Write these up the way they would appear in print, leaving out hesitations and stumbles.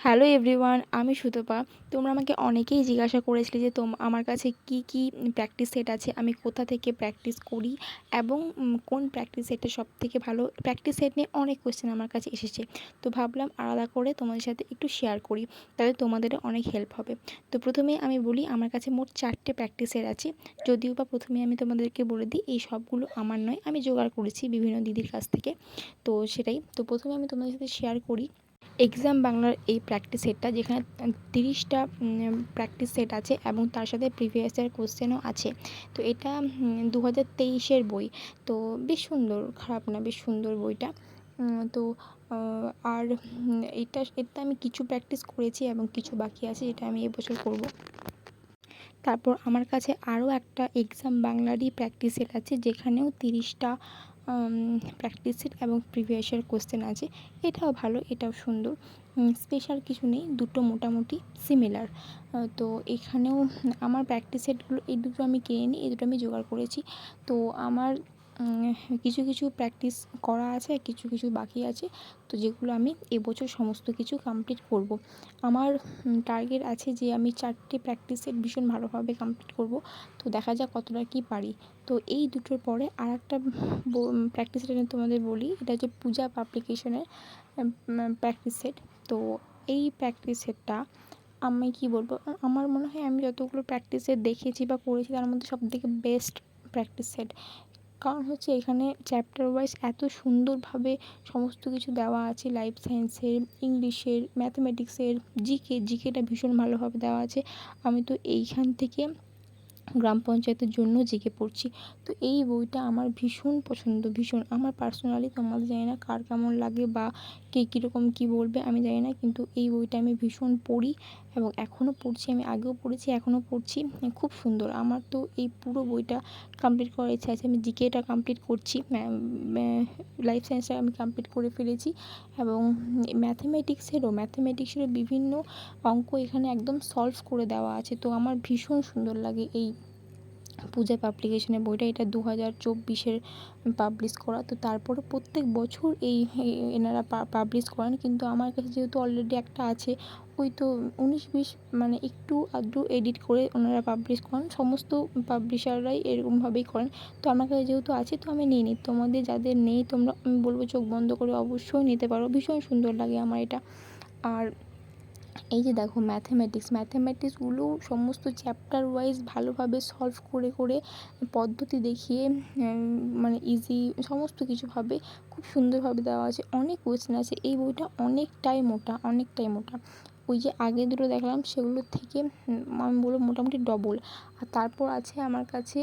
Hello everyone, আমি সুতপা। তোমরা আমাকে অনেকেই জিজ্ঞাসা করেছিলে যে আমার কাছে কি কি প্র্যাকটিস সেট আছে, আমি কোথা থেকে প্র্যাকটিস করি এবং কোন প্র্যাকটিস সেটটা সবথেকে ভালো। প্র্যাকটিস সেট নিয়ে অনেক কোয়েশ্চেন আমার কাছে এসেছে, তো ভাবলাম আলাদা করে তোমাদের সাথে একটু শেয়ার করি, তাহলে তোমাদেরও অনেক হেল্প হবে। তো প্রথমে আমি বলি, আমার কাছে মোট 4টে প্র্যাকটিস সেট আছে। যদিও বা প্রথমে আমি তোমাদেরকে বলে দিই, এই সবগুলো আমার নয়, আমি জোগাড় করেছি বিভিন্ন দিদির কাছ থেকে। তো সেটাই, তো প্রথমে আমি তোমাদের সাথে শেয়ার করি এক্সাম বাংলার এই প্র্যাকটিস সেটটা, যেখানে 30টা প্র্যাকটিস সেট আছে এবং তার সাথে প্রিভিয়াস ইয়ার কোশ্চেনও আছে। তো এটা 2023-এর বই। তো বেশ সুন্দর, খারাপ না, বেশ সুন্দর বইটা। তো আর এটা আমি কিছু প্র্যাকটিস করেছি এবং কিছু বাকি আছে, যেটা আমি এবছর করব। তারপর আমার কাছে আরও একটা এক্সাম বাংলারই প্র্যাকটিস সেট আছে, যেখানেও 30টা প্র্যাকটিস সেট এবং প্রিভিয়াস ইয়ার কোশ্চেন আছে। এটাও ভালো, এটাও সুন্দর, স্পেশাল কিছু নেই, দুটো মোটামুটি সিমিলার। তো এখানেও আমার প্র্যাকটিস সেটগুলো এই দুটো আমি কিনে নিই, এই দুটো আমি জোগাড় করেছি। তো আমার কিছু কিছু প্র্যাকটিস করা আছে, কিছু কিছু বাকি আছে। তো যেগুলো আমি এবছর সমস্ত কিছু কমপ্লিট করব। আমার টার্গেট আছে যে আমি 4টে প্র্যাকটিস সেট ভীষণ ভালোভাবে কমপ্লিট করব। তো দেখা যাক কতটা কী পারি। তো এই দুটোর পরে আরেকটা প্র্যাকটিস সেট আমি তোমাদের বলি, এটা হচ্ছে পূজা পাবলিকেশনের প্র্যাকটিস সেট। তো এই প্র্যাকটিস সেটটা আমি কী বলবো, আমার মনে হয় আমি যতগুলো প্র্যাকটিস সেট দেখেছি বা করেছি তার মধ্যে সবথেকে বেস্ট প্র্যাকটিস সেট। কারণ হচ্ছে এখানে চ্যাপ্টার ওয়াইজ এত সুন্দরভাবে সমস্ত কিছু দেওয়া আছে, লাইফ সায়েন্সের, ইংলিশের, ম্যাথামেটিক্সের, জিকেটা ভীষণ ভালোভাবে দেওয়া আছে। আমি তো এইখান থেকে গ্রাম পঞ্চায়েতের জন্য জিকে পড়ছি। তো এই বইটা আমার ভীষণ পছন্দ, ভীষণ। আমার পার্সোনালি, তোমাদের জানি না কার কেমন লাগে বা কে কীরকম কী বলবে আমি জানি না, কিন্তু এই বইটা আমি ভীষণ পড়ি এবং এখনও পড়ছি। আমি আগেও পড়েছি, এখনও পড়ছি। খুব সুন্দর। আমার তো এই পুরো বইটা কমপ্লিট করার ইচ্ছা আছে। আমি জিকেটা কমপ্লিট করছি, লাইফ সায়েন্সটা আমি কমপ্লিট করে ফেলেছি এবং ম্যাথামেটিক্সেরও বিভিন্ন অঙ্ক এখানে একদম সলভ করে দেওয়া আছে। তো আমার ভীষণ সুন্দর লাগে এই পূজা পাবলিকেশনের বইটা। এটা 2024-এর পাবলিশ করা। তো তারপরে প্রত্যেক বছর এনারা পাবলিশ করেন, কিন্তু আমার কাছে যেহেতু অলরেডি একটা আছে, ওই তো 19-20 মানে একটু আধটু এডিট করে ওনারা পাবলিশ করেন। সমস্ত পাবলিশাররাই এরকমভাবেই করেন। তো আমার কাছে যেহেতু আছে, তো আমি নিই নি। তোমাদের যাদের নেই, তোমরা, আমি বলবো চোখ বন্ধ করে অবশ্যই নিতে পারো, ভীষণ সুন্দর লাগে আমার এটা। আর এই যে দেখো ম্যাথামেটিক্সগুলো সমস্ত চ্যাপ্টার ওয়াইজ ভালোভাবে সলভ করে করে পদ্ধতি দেখিয়ে মানে ইজি সমস্ত কিছুভাবে খুব সুন্দরভাবে দেওয়া আছে। অনেক কোয়েশ্চেন আছে, এই বইটা অনেকটাই মোটা, অনেকটাই মোটা। ওই যে আগে দুটো দেখলাম সেগুলোর থেকে আমি বলবো মোটামুটি ডবল। আর তারপর আছে আমার কাছে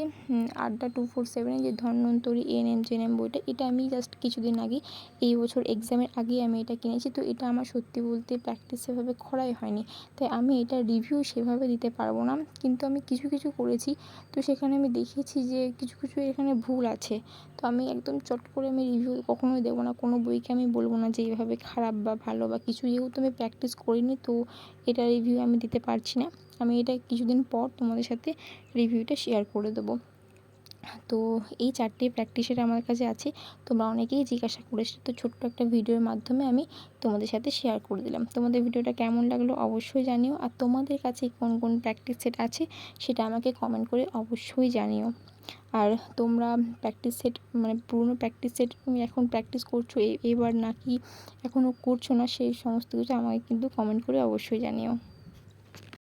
আড্ডা 247-এর যে ধন্বন্তরী এএনএম জেএনএম বইটা। এটা আমি জাস্ট কিছুদিন আগে, এই বছর এক্সামের আগেই আমি এটা কিনেছি। তো এটা আমার সত্যি বলতে প্র্যাকটিস সেভাবে করাই হয়নি, তাই আমি এটার রিভিউ সেভাবে দিতে পারবো না। কিন্তু আমি কিছু কিছু করেছি, তো সেখানে আমি দেখেছি যে কিছু কিছু এখানে ভুল আছে। তো আমি একদম চট করে আমি রিভিউ কখনোই দেবো না, কোনো বইকে আমি বলবো না যে এইভাবে খারাপ বা ভালো বা কিছু, যেহেতু আমি প্র্যাকটিস করিনি, তো এটা রিভিউ আমি দিতে পারছি না। আমি এটা কিছুদিন পর তোমাদের সাথে রিভিউটা শেয়ার করে দেবো। তো এই 4টে প্র্যাকটিসের আমার কাছে আছে। তোমরা অনেকেই জিজ্ঞাসা করেছো, তো ছোট্ট একটা ভিডিওর মাধ্যমে আমি তোমাদের সাথে শেয়ার করে দিলাম। তোমাদের ভিডিওটা কেমন লাগলো অবশ্যই জানিও, আর তোমাদের কাছে কোন কোন প্র্যাকটিস সেট আছে সেটা আমাকে কমেন্ট করে অবশ্যই জানিও। আর তোমরা প্র্যাকটিস সেট মানে পুরনো প্র্যাকটিস সেট তুমি এখন প্র্যাকটিস করছো এবার নাকি এখনও করছো না, সেই সমস্ত কিছু আমাকে কিন্তু কমেন্ট করে অবশ্যই জানিও।